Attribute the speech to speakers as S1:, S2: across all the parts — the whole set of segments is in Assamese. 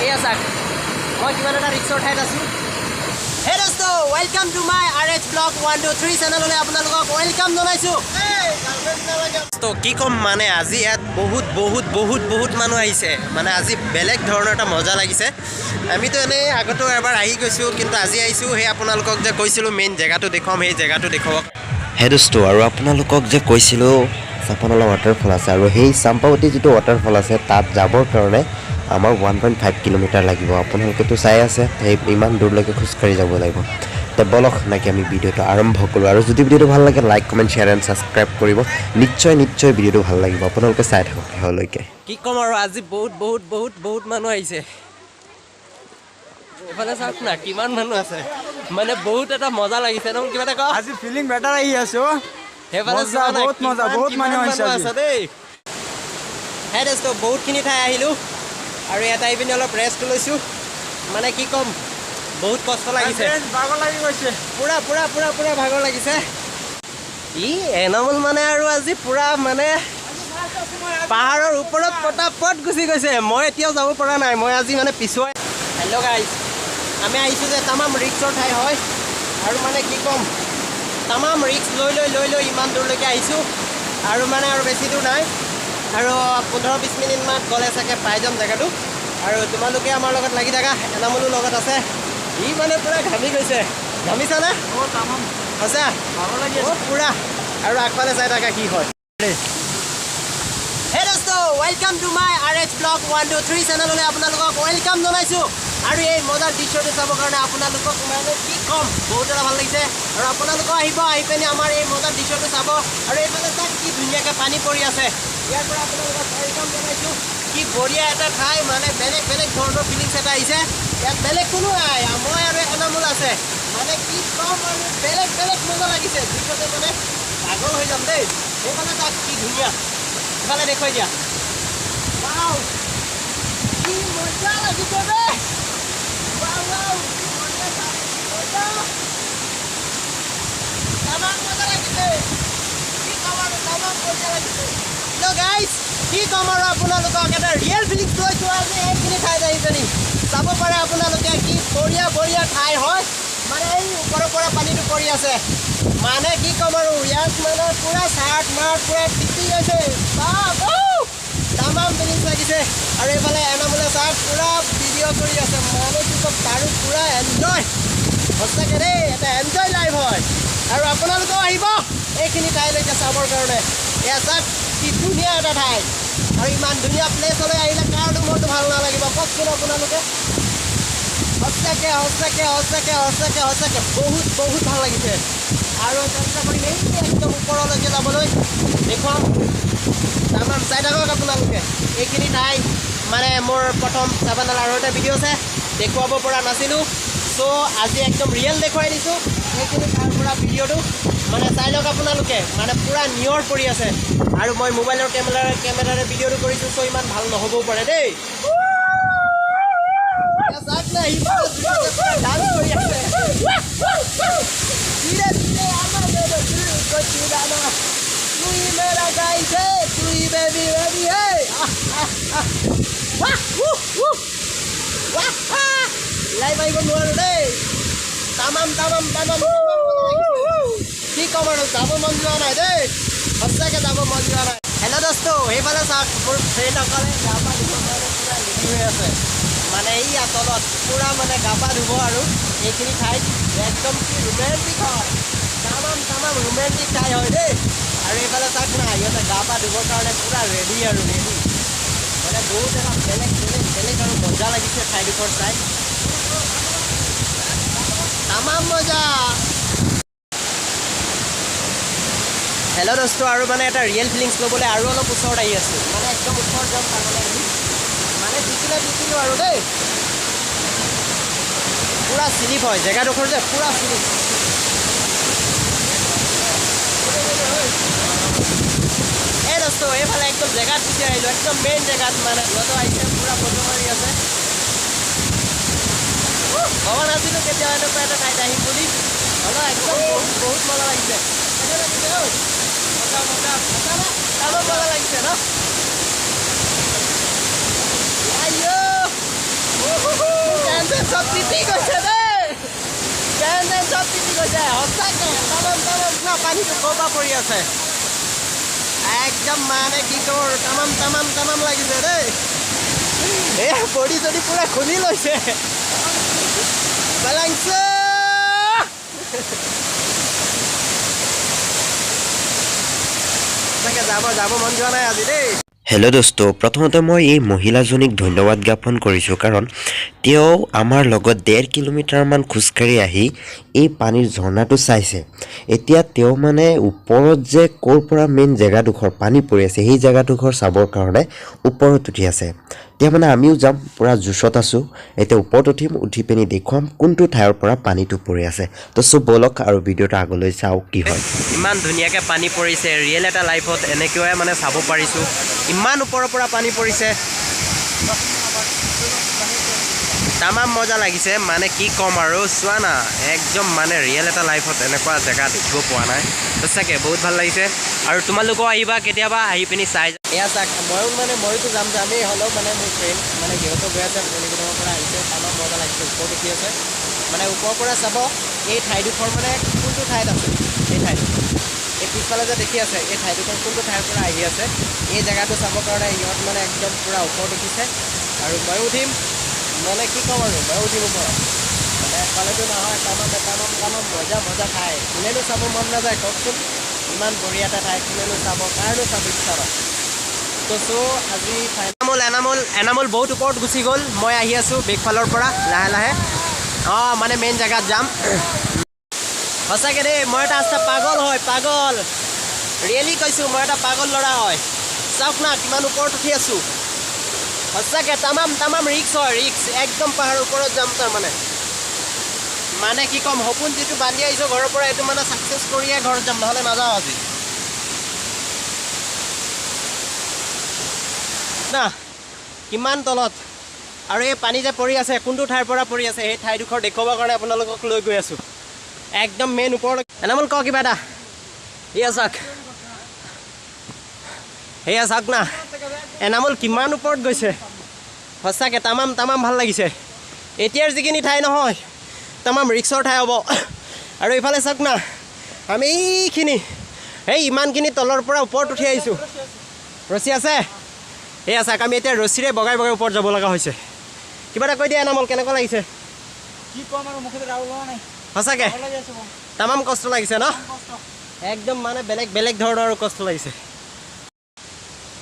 S1: এয়া চাওক মই কিমান এটা ৰিক্সৰ ঠাইত আছোঁ হে দোস্ত welcome to my RH blog 123 চেনেললৈ আপোনালোকক ৱেলকাম জনাইছোঁ তো কি ক'ম মানে আজি ইয়াত বহুত মানুহ আহিছে মানে আজি বেলেগ ধৰণৰ এটা মজা লাগিছে আমিতো এনেই আগতো এবাৰ আহি গৈছোঁ কিন্তু আজি আহিছোঁ সেই আপোনালোকক যে কৈছিলোঁ মেইন জেগাটো দেখুৱাম সেই জেগাটো দেখুৱাওক
S2: হে দোস্ত আৰু আপোনালোকক যে কৈছিলোঁ চাপানলা ৱাটাৰফল আছে আৰু সেই চাম্পাৱতী যিটো ৱাটাৰফল আছে তাত যাবৰ কাৰণে আমাৰ 1.5 কিলোমিটাৰ লাগিব আপোনালোকেতো চাই আছে সেই ইমান দূৰলৈকে খোজকাঢ়ি যাব লাগিব তো বলক নাকি আমি ভিডিঅ'টো আৰম্ভ কৰোঁ আৰু যদি ভিডিঅ'টো ভাল লাগে like comment share and subscribe কৰিব নিশ্চয় ভিডিঅ'টো ভাল লাগিব আপোনালোকে চাই থাকক শেষলৈকে
S1: কি ক'ম আৰু আজি বহুত মানুহ আহিছে এইফালে চাওক না কিমান মানুহ আছে মানে বহুত এটা মজা লাগিছে ন কিবা এটা কওঁ
S3: আজি ফিলিং বেটাৰ আহি আছে অ
S1: সেইফালে
S3: বহুত মানুহ
S1: আছে দেই হে দোস্ত বহুতখিনি ঠাই আহিলোঁ আৰু ইয়াত আহি পিনি অলপ ৰেষ্ট লৈছোঁ মানে কি ক'ম বহুত কষ্ট লাগিছে
S3: ভাগৰ লাগি গৈছে
S1: পুৰা ভাগৰ লাগিছে ই এনামল মানে আৰু আজি পুৰা মানে পাহাৰৰ ওপৰত পটাপট গুচি গৈছে মই এতিয়াও যাব পৰা নাই মই আজি মানে পিছুৱাই হেল্ল' গাইজ আমি আহিছোঁ যে তামাম ৰিক্সৰ ঠাই হয় আৰু মানে কি ক'ম তামাম ৰিক্স লৈ ইমান দূৰলৈকে আহিছোঁ আৰু মানে আৰু বেছি দূৰ নাই আৰু 15-20 মিনিটমান গ'লে চাগে পাই যাম জেগাটো আৰু তোমালোকে আমাৰ লগত লাগি থাকা এনামলো লগত আছে ই মানে পুৰা ঘামি গৈছে ঘামিছানে সঁচা পুৰা আৰু আগফালে চাই থাকা কি হয় হে দোস্ত welcome to my RH blog 123 চেনেললৈ আপোনালোকক ৱেলকাম জনাইছোঁ আৰু এই মজাৰ দৃশ্যটো চাবৰ কাৰণে আপোনালোকক মানে কি ক'ম বহুত এটা ভাল লাগিছে আৰু আপোনালোকেও আহি পিনি আমাৰ এই মজাৰ দৃশ্যটো চাব আৰু এইফালে চাওক কি ধুনীয়াকৈ পানী পৰি আছে ইয়াৰ পৰা আপোনালোকক ৱেলকাম জনাইছোঁ কি বঢ়িয়া এটা ঠাই মানে বেলেগ ধৰণৰ ফিলিংছ এটা আহিছে ইয়াত বেলেগ কোনো নাই মই আৰু এনামল আছে মানে কি ক'ম আৰু বেলেগ মজা লাগিছে দৃশ্যতে মানে পাগল হৈ যাম দেই সেইফালে তাক কি ধুনীয়া ইফালে দেখুৱাই দিয়া কি মজা লাগিছে দেই কি ক'ম আৰু আপোনালোকক এটা ৰিয়েল ফিলিংছ লৈছোঁ আজি এইখিনি ঠাইত আহি পিনি চাব পাৰে আপোনালোকে কি বঢ়িয়া ঠাই হয় মানে এই ওপৰৰ পৰা পানীটো পৰি আছে মানে কি ক'ম আৰু ইয়াত মানে পুৰা চাৰ্ট মাৰ্ট পুৰা টিপি গৈছে তামাম ফিলিংছ লাগিছে আৰু এইফালে এনামলে চাৰ্ট পুৰা ভিডিঅ' কৰি আছে মানে কি ক'ম তাৰো পুৰা এনজয় সঁচাকৈ দেই এটা এনজয় লাইফ হয় আৰু আপোনালোকেও আহিব এইখিনি ঠাইলৈকে চাবৰ কাৰণে এয়া চাওক কি ধুনীয়া এটা ঠাই আৰু ইমান ধুনীয়া প্লেচলৈ আহিলে কাৰণো মনটো ভাল নালাগিব কওকচোন আপোনালোকে সঁচাকৈ বহুত ভাল লাগিছে আৰু চেষ্টা কৰিম এই একদম ওপৰলৈকে যাবলৈ দেখুৱাম তামাম চাই থাকক আপোনালোকে এইখিনি ঠাই মানে মোৰ প্ৰথম চাবানাল আৰু এটা ভিডিঅ' আছে দেখুৱাব পৰা নাছিলোঁ চ' আজি একদম ৰিয়েল দেখুৱাই দিছোঁ সেইখিনি ঠাইৰ পৰা ভিডিঅ'টো মানে চাই লওক আপোনালোকে মানে পুৰা নিয়ৰ পৰি আছে আৰু মই মোবাইলৰ কেমেৰাৰে ভিডিঅ'টো কৰিছোঁ চ' ইমান ভাল নহ'বও পাৰে দেই লাইভ আহিব নোৱাৰোঁ দেই তামাম কি ক'ম আৰু যাব মন যোৱা নাই দেই সঁচাকৈ যাব মন যোৱা নাই হেল্ল' দোস্ত সেইফালে চাওক মোৰ ফ্ৰেণ্ডসকলে গা পা ধুবৰ কাৰণে পুৰা ৰেডি হৈ আছে মানে এইয়া তলত পুৰা মানে গা পা ধুব আৰু এইখিনি ঠাইত একদম কি ৰোমেণ্টিক হয় তামাম ৰোমেণ্টিক ঠাই হয় দেই আৰু এইফালে চাওক না সিহঁতে গা পা ধুবৰ কাৰণে পুৰা ৰেডি মানে বহুত এটা বেলেগ আৰু মজা লাগিছে ঠাইডোখৰ চাই তামাম মজা হেল্ল' দোস্ত আৰু মানে এটা ৰিয়েল ফিলিংছ ল'বলৈ আৰু অলপ ওচৰত আহি আছোঁ মানে একদম ওচৰত যাম তাৰমানে আহি মানে তিতিলোঁ আৰু দেই পুৰা শ্লিপ হয় জেগাডোখৰ যে পুৰা শ্লিপ এই দোস্ত এইফালে একদম জেগাত গুচি আহিলোঁ একদম মেইন জেগাত মানে সিহঁতো আহিছে পুৰা ফটো মাৰি আছে ভবা নাছিলোঁ কেতিয়াও এনেকুৱা এটা ঠাইত আহিম বুলি হ'লেও একদম বহুত মজা লাগিছে মজা লাগিছে ন চব তিতি গৈছে দেই কেনে চব তিতি গৈছে সঁচাকে না পানীটো ক'ৰ পৰা পৰি আছে একদম মানে কি তোৰ তামাম লাগিছে দেই এ বডি যদি পুৰা খুলি লৈছে বালাংছে তাকে যাব মন যোৱা নাই আজি দেই
S2: হেল্ল' দোস্ত প্ৰথমতে মই এই মহিলাজনীক ধন্যবাদ জ্ঞাপন কৰিছোঁ কাৰণ তেওঁ আমাৰ লগত 1.5 কিলোমিটাৰমান খোজকাঢ়ি আহি এই পানীৰ ঝৰ্ণাটো চাইছে এতিয়া তেওঁ মানে ওপৰত যে ক'ৰ পৰা মেইন জেগাডোখৰ পানী পৰি আছে সেই জেগাডোখৰ চাবৰ কাৰণে ওপৰত উঠি আছে এতিয়া মানে আমিও যাম পুৰা জোচত আছোঁ এতিয়া ওপৰত উঠি পিনি দেখুৱাম কোনটো ঠাইৰ পৰা পানীটো পৰি আছে তো চব বলক আৰু ভিডিঅ'টো আগলৈ চাওঁ কি হয়
S1: ইমান ধুনীয়াকৈ পানী পৰিছে ৰিয়েল এটা লাইফত এনেকৈ মানে চাব পাৰিছোঁ ইমান ওপৰৰ পৰা পানী পৰিছে তামাম মজা লাগিছে মানে কি ক'ম আৰু চোৱা না একদম মানে ৰিয়েল এটা লাইফত এনেকুৱা জেগা দেখিব পোৱা নাই সঁচাকৈ বহুত ভাল লাগিছে আৰু তোমালোকেও আহিবা কেতিয়াবা আহি পিনি চাই এয়া চাক মইতো যামেই হ'লেও মানে মোৰ ফ্ৰেণ্ড মানে সিহঁতো গৈ আছে কলিকতাৰ পৰা আহিছে তামাম মজা লাগিছে ওপৰত উঠি আছে মানে ওপৰৰ পৰা চাব এই ঠাইডোখৰ মানে কোনটো ঠাইত আছে এই ঠাইটো এই পিছফালে যে দেখি আছে এই ঠাইডোখৰ কোনটো ঠাইৰ পৰা আহি আছে এই জেগাটো চাবৰ কাৰণে ইহঁত মানে একদম পূৰা ওপৰত উঠিছে আৰু ময়ো উঠিম মানে কি ক'ম আৰু ময়ো উঠিম ওপৰত মানে একফালেতো নহয় তামাম মজা ঠাই কোনেনো চাব মন নাযায় কওকচোন ইমান বঢ়িয়া এটা ঠাই কোনেনো চাব কাৰণো চাব ইচ্ছা হয় তো আজি এনামুল বহুত ওপৰত গুচি গ'ল মই আহি আছোঁ বেকফালৰ পৰা লাহে অঁ মানে মেইন জেগাত যাম সঁচাকৈ দেই মই এটা আস্তা পাগল ৰিয়েলি কৈছোঁ মই এটা পাগল ল'ৰা হয় চাওক না কিমান ওপৰত উঠি আছোঁ সঁচাকৈ তামাম ৰিক্স হয় ৰিক্স একদম পাহাৰৰ ওপৰত যাম তাৰমানে মানে কি ক'ম সপোন যিটো বান্ধি আহিছোঁ ঘৰৰ পৰা এইটো মানে ছাকচেছ কৰিয়ে ঘৰত যাম নহ'লে নাযাওঁ আজি না কিমান তলত আৰু এই পানী যে পৰি আছে কোনটো ঠাইৰ পৰা পৰি আছে সেই ঠাইডোখৰ দেখুৱাবৰ কাৰণে আপোনালোকক লৈ গৈ আছোঁ একদম মেইন ওপৰলৈ এনামুল কওঁ কিবা এটা সেয়া চাওক না এনামুল কিমান ওপৰত গৈছে সঁচাকৈ তামাম ভাল লাগিছে এতিয়াৰ যিখিনি ঠাই নহয় তামাম ৰিক্সৰ ঠাই হ'ব আৰু এইফালে চাওক না আমি এই ইমানখিনি তলৰ পৰা ওপৰত উঠি আহিছোঁ ৰছী আছে সেয়া চাওক আমি এতিয়া ৰছীৰে বগাই ওপৰত যাব লগা হৈছে কিবা এটা কৈ দিয়া এনামুল কেনেকুৱা লাগিছে
S3: কি ক'ম আৰু মুখত ৰাও লোৱা নাই
S1: সঁচাকৈ তামাম কষ্ট লাগিছে ন একদম মানে বেলেগ ধৰণৰ কষ্ট লাগিছে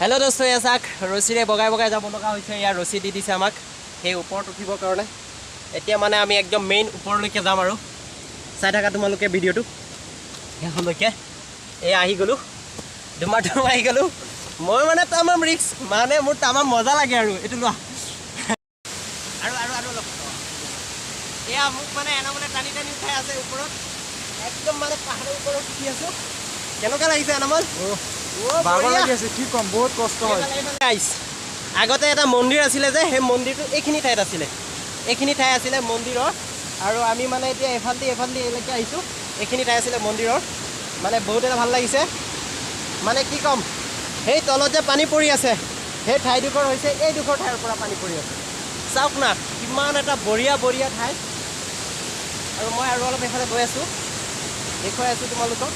S1: হেল্ল' দোস্ত এয়া চাওক ৰছীৰে বগাই যাব লগা হৈছে ইয়াৰ ৰছী দি দিছে আমাক সেই ওপৰত উঠিবৰ কাৰণে এতিয়া মানে আমি একদম মেইন ওপৰলৈকে যাম আৰু চাই থাকা তোমালোকে ভিডিঅ'টো সেইখনলৈকে এই আহি গ'লোঁ ধুমা আহি গ'লোঁ মই মানে তামাম ৰিক্স মানে মোৰ তামাম মজা লাগে আৰু এইটো লোৱা আৰু অলপ এয়া মোক মানে এনামুলে টানি উঠাই আছে ওপৰত একদম মানে পাহাৰৰ ওপৰত উঠি আছোঁ কেনেকুৱা লাগিছে এনামুল
S3: ভাগৰ লাগি আছে কি ক'ম বহুত কষ্ট হয়
S1: আগতে এটা মন্দিৰ আছিলে যে সেই মন্দিৰটো এইখিনি ঠাইত আছিলে মন্দিৰৰ আৰু আমি মানে এতিয়া এফালদি এইলৈকে আহিছোঁ এইখিনি ঠাই আছিলে মন্দিৰৰ মানে বহুত এটা ভাল লাগিছে মানে কি ক'ম সেই তলত যে পানী পৰি আছে সেই ঠাইডোখৰ হৈছে এইডোখৰ ঠাইৰ পৰা পানী পৰি আছে চাওক না কিমান এটা বঢ়িয়া ঠাই আৰু মই আৰু অলপ এইফালে গৈ আছোঁ দেখুৱাই আছোঁ তোমালোকক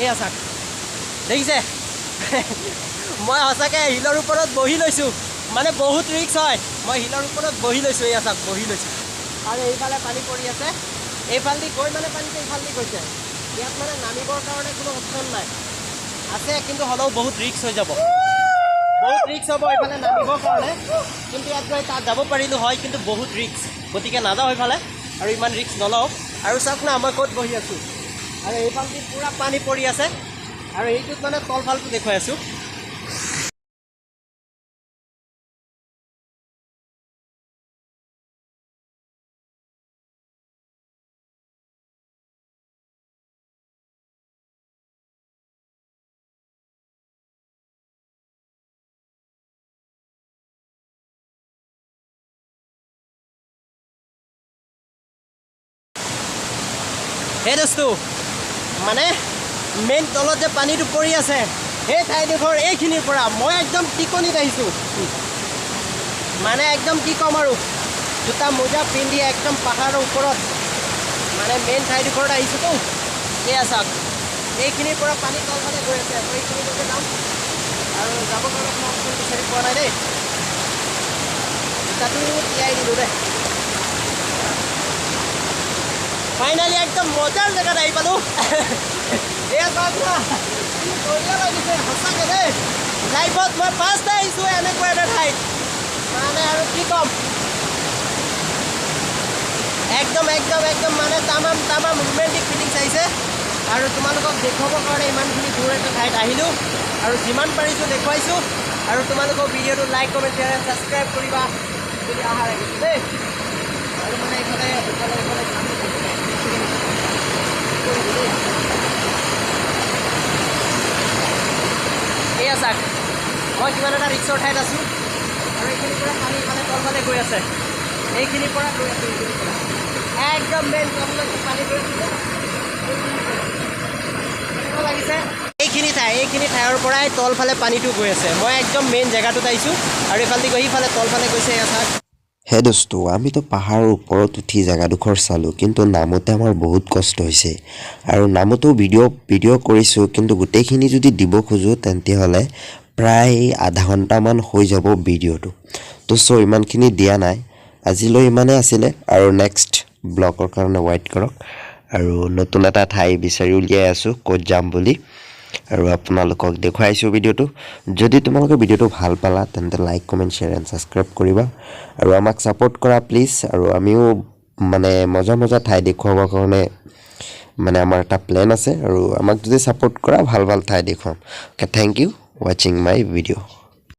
S1: এয়া চাওক দেখিছে মই সঁচাকৈ শিলৰ ওপৰত বহি লৈছোঁ মানে বহুত ৰিক্স হয় মই শিলৰ ওপৰত বহি লৈছোঁ এয়া চাওক বহি লৈছোঁ আৰু এইফালে পানী পৰি আছে এইফালেদি গৈ মানে পানীটো এইফালেদি গৈছে ইয়াত মানে নামিবৰ কাৰণে কোনো অপশ্যন নাই আছে কিন্তু হ'লেও বহুত ৰিক্স হৈ যাব বহুত ৰিক্স হ'ব এইফালে নামিবৰ কাৰণে কিন্তু ইয়াত গৈ তাত যাব পাৰিলোঁ হয় কিন্তু বহুত ৰিক্স গতিকে নাযাওঁ এইফালে আৰু ইমান ৰিক্স নলওঁ আৰু চাওক না মই ক'ত বহি আছোঁ আৰু এইফালেদি পূৰা পানী পৰি আছে আৰু এইটোত মানে তলফালটো দেখুৱাই আছোঁ সেই দোস্তো মানে মেইন তলত যে পানীটো পৰি আছে সেই ঠাইডোখৰ এইখিনিৰ পৰা মই একদম টিকনিত আহিছোঁ মানে একদম কি ক'ম আৰু জোতা মোজা পিন্ধি একদম পাহাৰৰ ওপৰত মানে মেইন ঠাইডোখৰত আহিছোঁতো সেয়া চাওক এইখিনিৰ পৰা পানী তলফালে গৈ আছে মই এইখিনিলৈকে যাম আৰু যাবৰ কাৰণে মই অপশ্যন বিচাৰি পোৱা নাই দেই জোতাটো তিয়াই দিলোঁ দেই ফাইনেলি একদম মজাৰ জেগাত আহি পালোঁ এয়া চাওক না কি বঢ়িয়া লাগিছে সঁচাকৈ দেই লাইফত মই ফাৰ্ষ্ট আহিছোঁ এনেকুৱা এটা ঠাইত মানে আৰু কি ক'ম একদম একদম একদম মানে তামাম তামাম ৰোমেণ্টিক ফিলিংছ আহিছে আৰু তোমালোকক দেখুৱাবৰ কাৰণে ইমানখিনি দূৰ এটা ঠাইত আহিলোঁ আৰু যিমান পাৰিছোঁ দেখুৱাইছোঁ আৰু তোমালোকক ভিডিঅ'টো লাইক কমেণ্ট শ্বেয়াৰ ছাবস্ক্ৰাইব কৰিবা বুলি আশা ৰাখিছোঁ দেই আৰু মানে এইফালে এয়া চাওক মই কিমান এটা ৰিক্সৰ ঠাইত আছোঁ আৰু এইখিনিৰ পৰা পানী ইফালে তলফালে গৈ আছে এইখিনিৰ পৰা গৈ আছে এইখিনিৰ পৰা একদম মেইন তললৈকে পানী গৈ আছে লাগিছে এইখিনি ঠাইৰ পৰাই তলফালে পানীটো গৈ আছে মই একদম মেইন জেগাটোত আহিছোঁ আৰু এইফালেদি গৈ সিফালে তলফালে গৈছে এয়া চাওক
S2: হে দোস্ত আমিতো পাহাৰৰ ওপৰত উঠি জেগাডোখৰ চালোঁ কিন্তু নামোতে আমাৰ বহুত কষ্ট হৈছে আৰু নামতো ভিডিঅ' কৰিছোঁ কিন্তু গোটেইখিনি যদি দিব খোজোঁ তেন্তেহ'লে প্ৰায় আধা ঘণ্টামান হৈ যাব ভিডিঅ'টো তো চ' ইমানখিনি দিয়া নাই আজিলৈ ইমানেই আছিলে আৰু নেক্সট ব্লগৰ কাৰণে ৱেইট কৰক আৰু নতুন এটা ঠাই বিচাৰি উলিয়াই আছোঁ ক'ত যাম বুলি আৰু আপোনালোকক দেখুৱাইছোঁ ভিডিঅ'টো যদি তোমালোকে ভিডিঅ'টো ভাল পালা তেন্তে like comment share and subscribe কৰিবা আৰু আমাক ছাপোৰ্ট কৰা প্লিজ আৰু আমিও মানে মজা মজা ঠাই দেখুৱাবৰ কাৰণে মানে আমাৰ এটা প্লেন আছে আৰু আমাক যদি ছাপোৰ্ট কৰা ভাল ভাল ঠাই দেখুৱাম অ'কে থেংক ইউ ৱাচিং মাই ভিডিঅ'